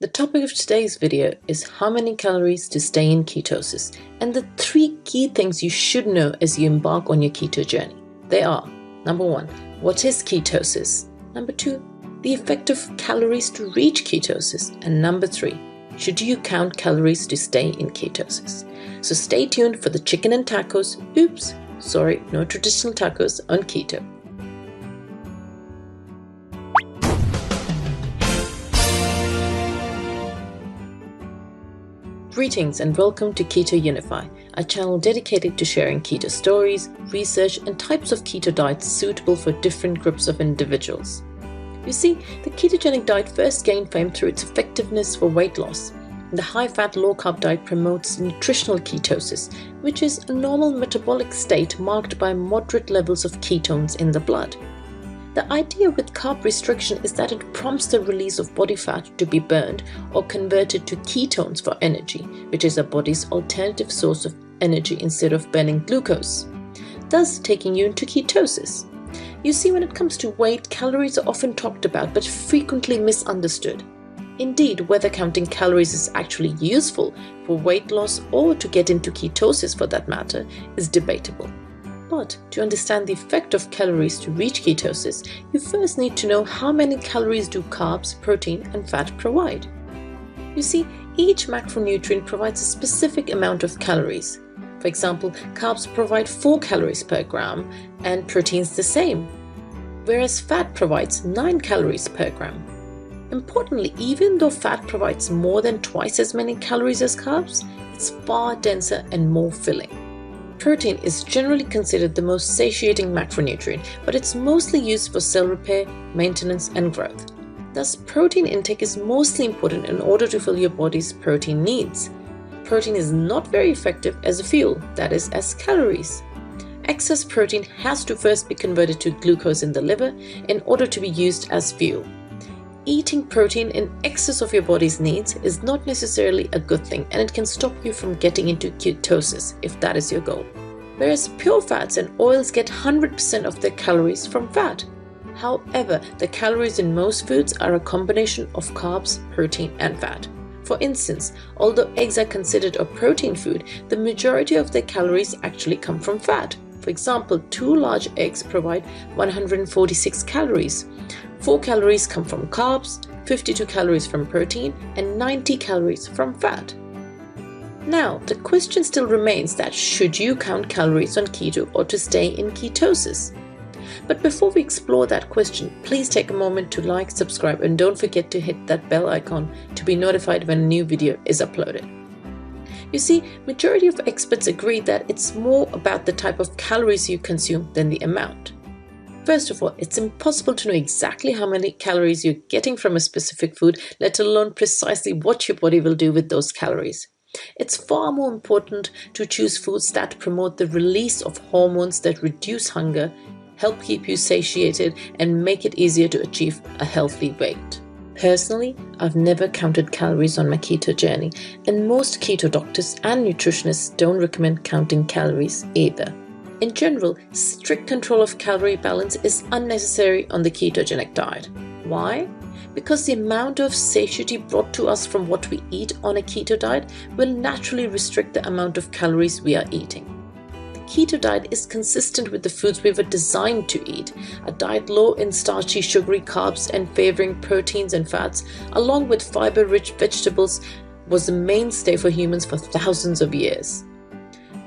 The topic of today's video is how many calories to stay in ketosis and the 3 key things you should know as you embark on your keto journey. They are: number 1, what is ketosis? Number 2, the effect of calories to reach ketosis, and number 3, should you count calories to stay in ketosis? So stay tuned for the chicken and tacos, oops, sorry, no traditional tacos on keto. Greetings and welcome to Keto Unify, a channel dedicated to sharing keto stories, research and types of keto diets suitable for different groups of individuals. You see, the ketogenic diet first gained fame through its effectiveness for weight loss. The high-fat, low-carb diet promotes nutritional ketosis, which is a normal metabolic state marked by moderate levels of ketones in the blood. The idea with carb restriction is that it prompts the release of body fat to be burned or converted to ketones for energy, which is our body's alternative source of energy instead of burning glucose, thus taking you into ketosis. You see, when it comes to weight, calories are often talked about but frequently misunderstood. Indeed, whether counting calories is actually useful for weight loss or to get into ketosis for that matter is debatable. But to understand the effect of calories to reach ketosis, you first need to know how many calories do carbs, protein and fat provide. You see, each macronutrient provides a specific amount of calories. For example, carbs provide 4 calories per gram and proteins the same, whereas fat provides 9 calories per gram. Importantly, even though fat provides more than twice as many calories as carbs, it's far denser and more filling. Protein is generally considered the most satiating macronutrient, but it's mostly used for cell repair, maintenance and growth. Thus, protein intake is mostly important in order to fill your body's protein needs. Protein is not very effective as a fuel, that is, as calories. Excess protein has to first be converted to glucose in the liver in order to be used as fuel. Eating protein in excess of your body's needs is not necessarily a good thing, and it can stop you from getting into ketosis if that is your goal. Whereas pure fats and oils get 100% of their calories from fat. However, the calories in most foods are a combination of carbs, protein and fat. For instance, although eggs are considered a protein food, the majority of their calories actually come from fat. For example, 2 large eggs provide 146 calories. 4 calories come from carbs, 52 calories from protein, and 90 calories from fat. Now, the question still remains that should you count calories on keto or to stay in ketosis? But before we explore that question, please take a moment to like, subscribe, and don't forget to hit that bell icon to be notified when a new video is uploaded. You see, majority of experts agree that it's more about the type of calories you consume than the amount. First of all, it's impossible to know exactly how many calories you're getting from a specific food, let alone precisely what your body will do with those calories. It's far more important to choose foods that promote the release of hormones that reduce hunger, help keep you satiated, and make it easier to achieve a healthy weight. Personally, I've never counted calories on my keto journey, and most keto doctors and nutritionists don't recommend counting calories either. In general, strict control of calorie balance is unnecessary on the ketogenic diet. Why? Because the amount of satiety brought to us from what we eat on a keto diet will naturally restrict the amount of calories we are eating. The keto diet is consistent with the foods we were designed to eat, a diet low in starchy, sugary carbs and favoring proteins and fats, along with fiber-rich vegetables, was the mainstay for humans for thousands of years.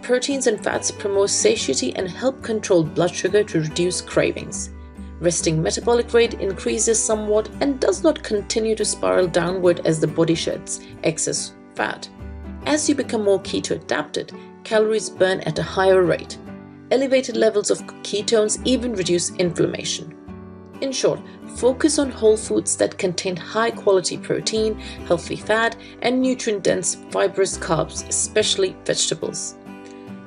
Proteins and fats promote satiety and help control blood sugar to reduce cravings. Resting metabolic rate increases somewhat and does not continue to spiral downward as the body sheds excess fat. As you become more keto adapted, calories burn at a higher rate. Elevated levels of ketones even reduce inflammation. In short, focus on whole foods that contain high quality protein, healthy fat, and nutrient-dense fibrous carbs, especially vegetables.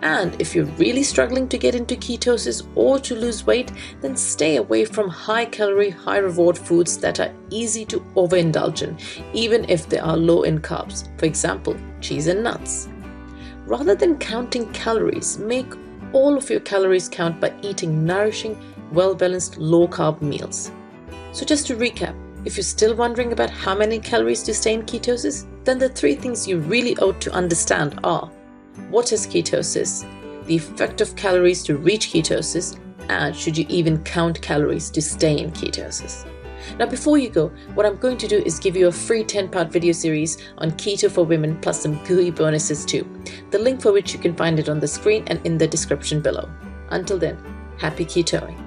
And if you're really struggling to get into ketosis or to lose weight, then stay away from high-calorie, high-reward foods that are easy to overindulge in, even if they are low in carbs, for example, cheese and nuts. Rather than counting calories, make all of your calories count by eating nourishing, well-balanced, low-carb meals. So just to recap, If you're still wondering about how many calories to stay in ketosis, then the 3 things you really ought to understand are: what is ketosis, the effect of calories to reach ketosis, and should you even count calories to stay in ketosis. Now before you go, what I'm going to do is give you a free 10-part video series on keto for women plus some gooey bonuses too, the link for which you can find it on the screen and in the description below. Until then, happy ketoing.